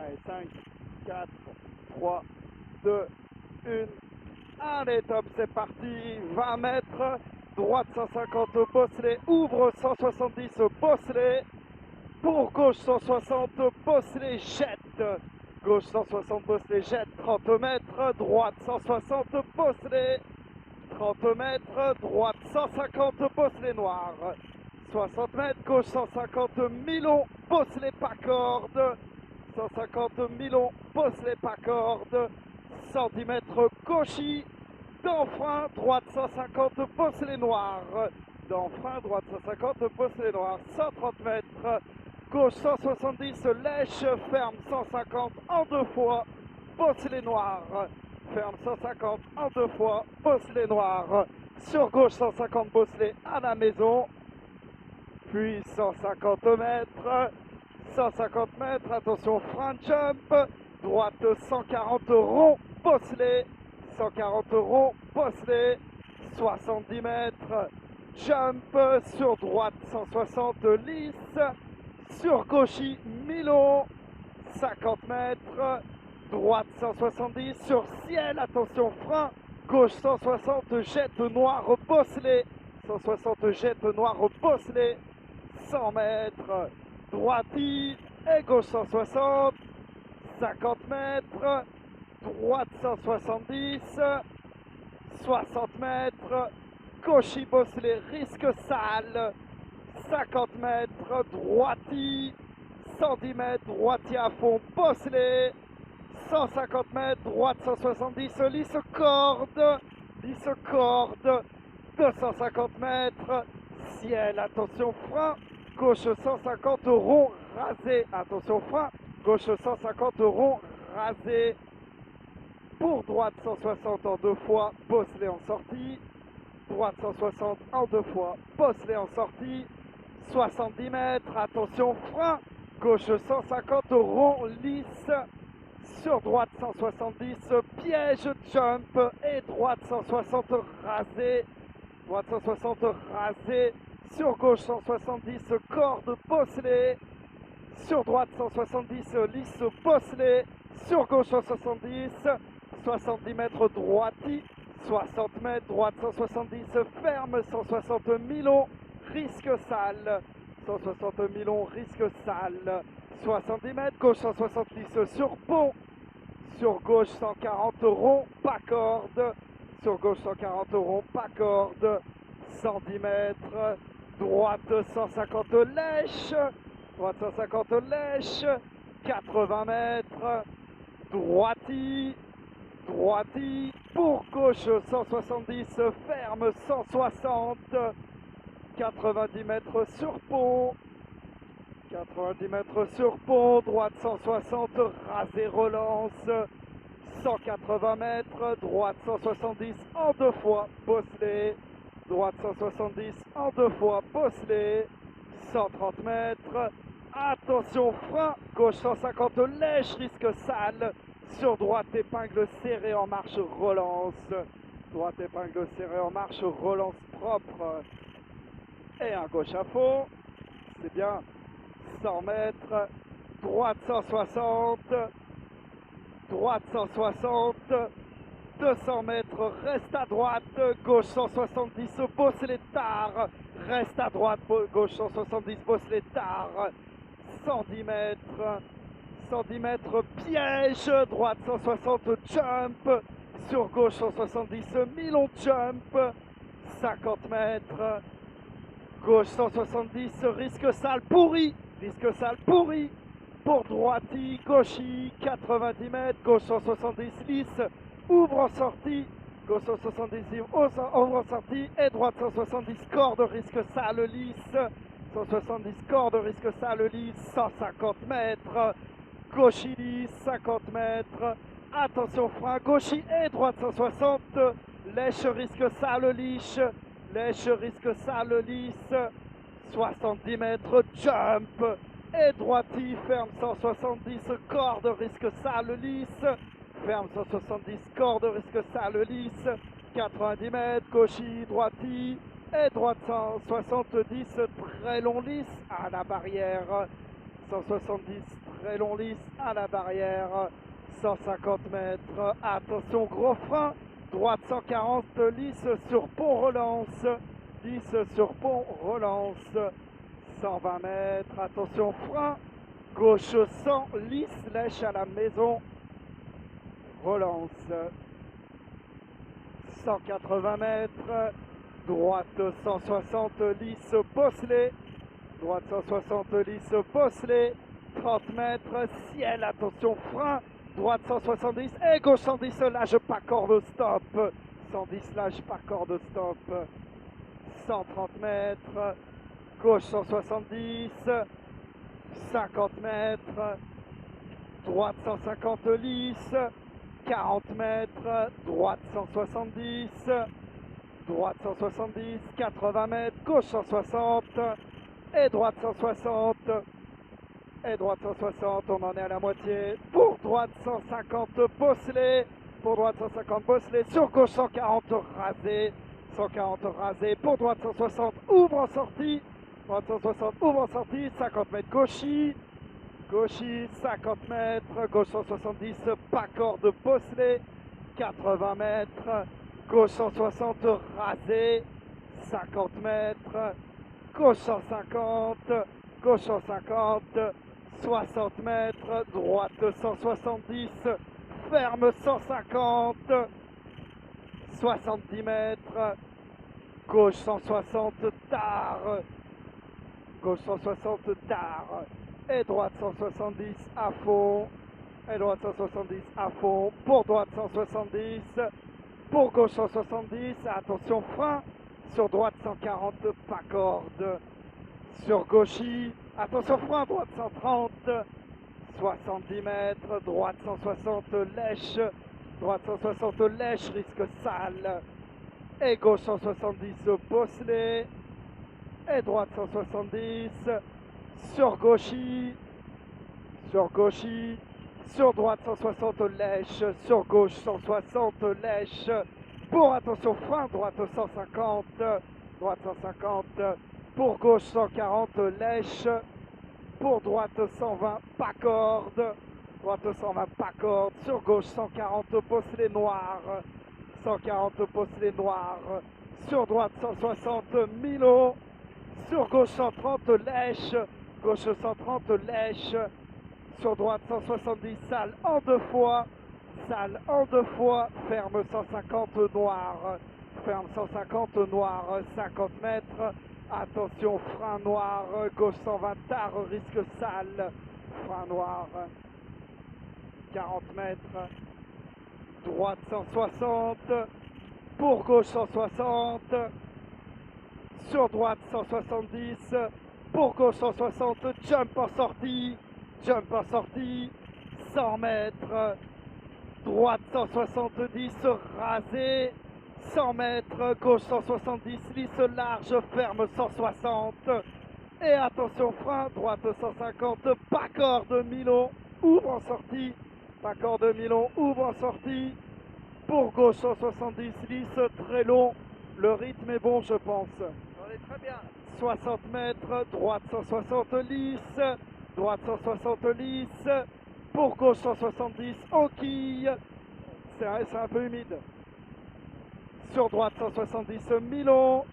Allez, 5, 4, 3, 2, 1. Allez, top, c'est parti. 20 mètres. Droite 150 au bosselet. Ouvre 170 au bosselet. Pour gauche 160 bosselet. Jette. Gauche 160 bosselet. Jette. 30 mètres. Droite 160 bosselet. 30 mètres. Droite 150 bosselet noir. 60 mètres. Gauche 150 Milon. Bosselet pas corde. 150 Milon. Bosselet pas corde. 110 mètres gauchy. D'enfrein, droite 150 bosselet noir. D'enfrein, droite 150 bosselet noir. 130 mètres. Gauche 170 lèche. Ferme 150 en deux fois. Bosselet noir. Ferme 150 en deux fois. Bosselet noir. Sur gauche 150 bosselet à la maison. Puis 150 mètres. 150 mètres. Attention, frein jump. Droite 140 rond. Bosselet. 140 rond, bosselet, 70 mètres, jump, sur droite 160 lisse, sur gauchy Milon, 50 mètres, droite 170, sur ciel, attention frein, gauche 160, jette noir, bosselet, 160 jette noir, bosselet, 100 mètres, droiti et gauche 160, 50 mètres, droite 170, 60 mètres, gauchy bosselet, risque sale, 50 mètres, droiti, 110 mètres, droitier à fond, bosselet, 150 mètres, droite 170, lisse corde, 250 mètres, ciel, attention frein, gauche 150 rond rasé, attention frein, gauche 150 rond rasé, pour droite 160 en deux fois, bosselet en sortie. Droite 160 en deux fois, bosselet en sortie. 70 mètres, attention frein. Gauche 150 rond lisse. Sur droite 170 piège jump. Et droite 160 rasé. Droite 160 rasé. Sur gauche 170 corde bosselet. Sur droite 170 lisse bosselet. Sur gauche 170. 70 mètres droiti, 60 mètres, droite 170, ferme 160 Milon, risque sale, 160 Milon, risque sale, 70 mètres, gauche 170 sur pont, sur gauche 140 rond, pas corde, sur gauche 140 rond, pas corde, 110 mètres, droite 150 lèche, droite 150 lèche, 80 mètres, droiti, droiti, pour gauche 170, ferme 160, 90 mètres sur pont, 90 mètres sur pont, droite 160, rasé relance, 180 mètres, droite 170 en deux fois, bosselet, droite 170 en deux fois, bosselet, 130 mètres, attention frein, gauche 150 lèche, risque sale, sur droite épingle serrée en marche relance, droite épingle serrée en marche relance propre, et un gauche à fond, c'est bien, 100 mètres, droite 160, droite 160, 200 mètres, reste à droite, gauche 170, bosselet tard, reste à droite, gauche 170, bosselet tard, 110 mètres, 110 mètres, piège, droite 160, jump, sur gauche 170, Milon jump, 50 mètres, gauche 170, risque sale pourri, pour droiti, gauchy, 90 mètres, gauche 170 lisse, ouvre en sortie, gauche 170 ouvre en sortie, et droite 170 corde, risque sale lisse, 170 corde, risque sale lisse, 150 mètres, gauchy lisse, 50 mètres, attention frein, gauchy et droite 160, lèche risque sale lisse, 70 mètres, jump, et droiti, ferme 170, corde, risque sale lisse, ferme 170, corde, risque sale lisse, 90 mètres, gauchy, droiti, et droite 170, très long lisse, à la barrière, 170, très long lisse à la barrière, 150 mètres, attention gros frein, droite 140, lisse sur pont relance, lisse sur pont relance, 120 mètres, attention frein, gauche 100, lisse, lèche à la maison, relance, 180 mètres, droite 160, lisse, bosselet, droite 160, lisse, bosselet, 30 mètres, ciel, attention frein, droite 170 et gauche 110, lâche pas corde stop, 110 lâche pas corde stop, 130 mètres, gauche 170, 50 mètres, droite 150 lisse, 40 mètres, droite 170, droite 170, 80 mètres, gauche 160 et droite 160 et droite 160, on en est à la moitié, pour droite 150 bosselet, pour droite 150 bosselet, sur gauche 140 rasé, 140 rasé, pour droite 160 ouvre en sortie, droite 160 ouvre en sortie, 50 mètres gauchis, gauchis 50 mètres, gauche 170 pas corde bosselet, 80 mètres, gauche 160 rasé, 50 mètres, gauche 150, gauche 150, 60 mètres, droite 170, ferme 150, 70 mètres, gauche 160 tard, gauche 160 tard, et droite 170 à fond, et droite 170 à fond, pour droite 170, pour gauche 170, attention frein, sur droite 140 pas corde, sur gauchis, attention frein, droite 130, 70 mètres, droite 160 lèche, droite 160 lèche, risque sale, et gauche 170 bosselet, et droite 170, sur gauchis, sur droite 160 lèche, sur gauche 160 lèche, pour attention frein, droite 150, droite 150, pour gauche 140 lèche, pour droite 120 pas corde, droite 120 pas corde, sur gauche 140 bosselet noir, 140 bosselet noir, sur droite 160 Milo, sur gauche 130 lèche, gauche 130 lèche, sur droite 170 sale en deux fois, ferme 150 noir, ferme 150 noir, 50 mètres, attention frein noir, gauche 120 tard, risque sale, frein noir, 40 mètres, droite 160, pour gauche 160, sur droite 170, pour gauche 160, jump en sortie, 100 mètres, droite 170, rasé, 100 mètres, gauche 170, lisse large, ferme 160, et attention frein, droite 150, pas corde Milon, ouvre en sortie, pas corde Milon, ouvre en sortie, pour gauche 170, lisse, très long, le rythme est bon je pense. On est très bien. 60 mètres, droite 160 lisse, droite 160 lisse, pour gauche 170 en quille, c'est un peu humide. Sur droite 170 Milon,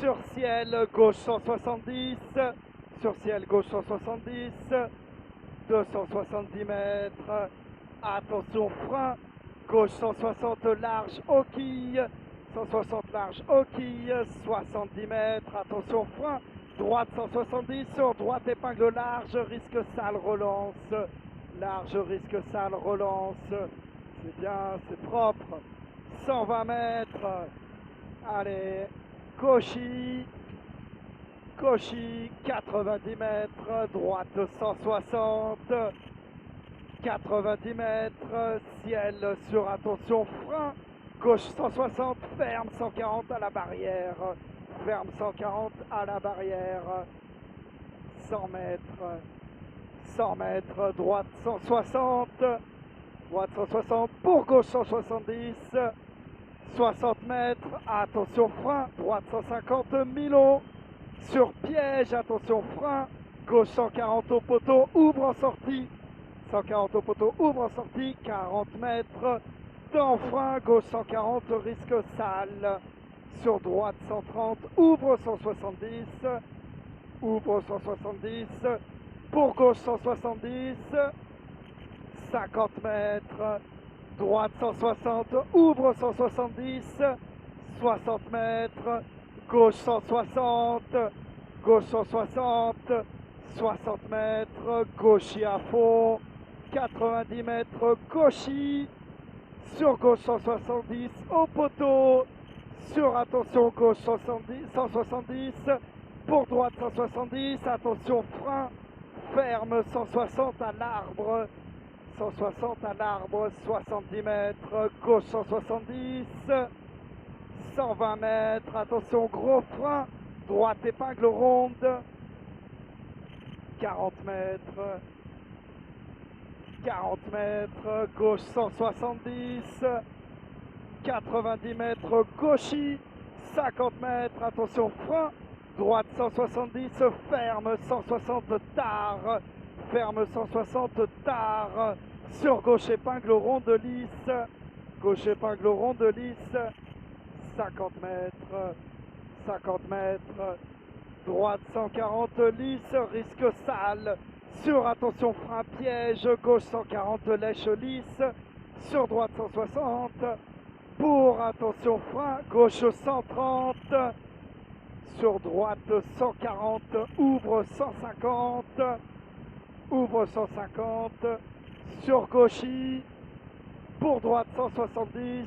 sur ciel gauche 170, sur ciel gauche 170, 270 mètres, attention frein, gauche 160 large aux quilles, 160 large aux quilles, 70 mètres, attention frein, droite 170, sur droite épingle large, risque sale relance, large risque sale relance, c'est bien, c'est propre, 120 mètres, allez, gauchis, 90 mètres, droite 160, 90 mètres, ciel sur attention frein, gauche 160, ferme 140 à la barrière, ferme 140 à la barrière, 100 mètres, droite 160, droite 160, pour gauche 170, 60 mètres, attention frein, droite 150, Milon, sur piège, attention frein, gauche 140 au poteau, ouvre en sortie, 140 au poteau, ouvre en sortie, 40 mètres, d'enfrein, gauche 140, risque sale, sur droite 130, ouvre 170, ouvre 170, pour gauche 170, 50 mètres, droite 160, ouvre 170, 60 mètres, gauche 160, gauche 160, 60 mètres, gauchis à fond, 90 mètres, gauchis, sur gauche 170, au poteau, sur attention gauche 170, pour droite 170, attention frein, ferme 160 à l'arbre, 160 à l'arbre, 70 mètres, gauche 170, 120 mètres, attention gros frein, droite épingle ronde, 40 mètres, 40 mètres, gauche 170, 90 mètres, gauchis, 50 mètres, attention frein, droite 170, ferme 160 tard, ferme 160 tard, sur gauche épingle ronde lisse, gauche épingle ronde lisse, 50 mètres, 50 mètres, droite 140 lisse, risque sale, sur attention frein piège, gauche 140 lèche lisse, sur droite 160, pour attention frein, gauche 130, sur droite 140, ouvre 150, ouvre 150, sur gauchis, pour droite 170,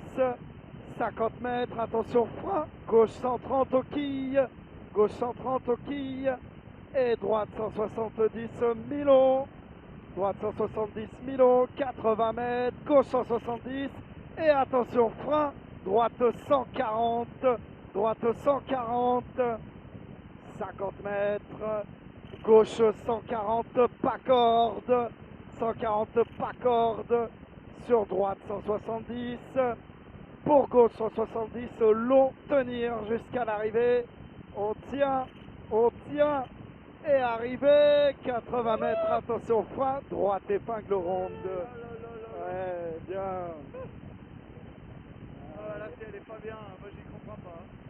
50 mètres, attention frein, gauche 130 aux quilles, gauche 130 aux quilles, et droite 170 Milon, droite 170 Milon, 80 mètres, gauche 170, et attention frein, droite 140, droite 140, 50 mètres, gauche 140, pas corde, 140 pas corde, sur droite 170, pour gauche 170, long, tenir jusqu'à l'arrivée, on tient, et arrivé, 80 mètres, attention frein, droite épingle ronde. Ouais, bien. Ah là, elle est pas bien, moi j'y comprends pas.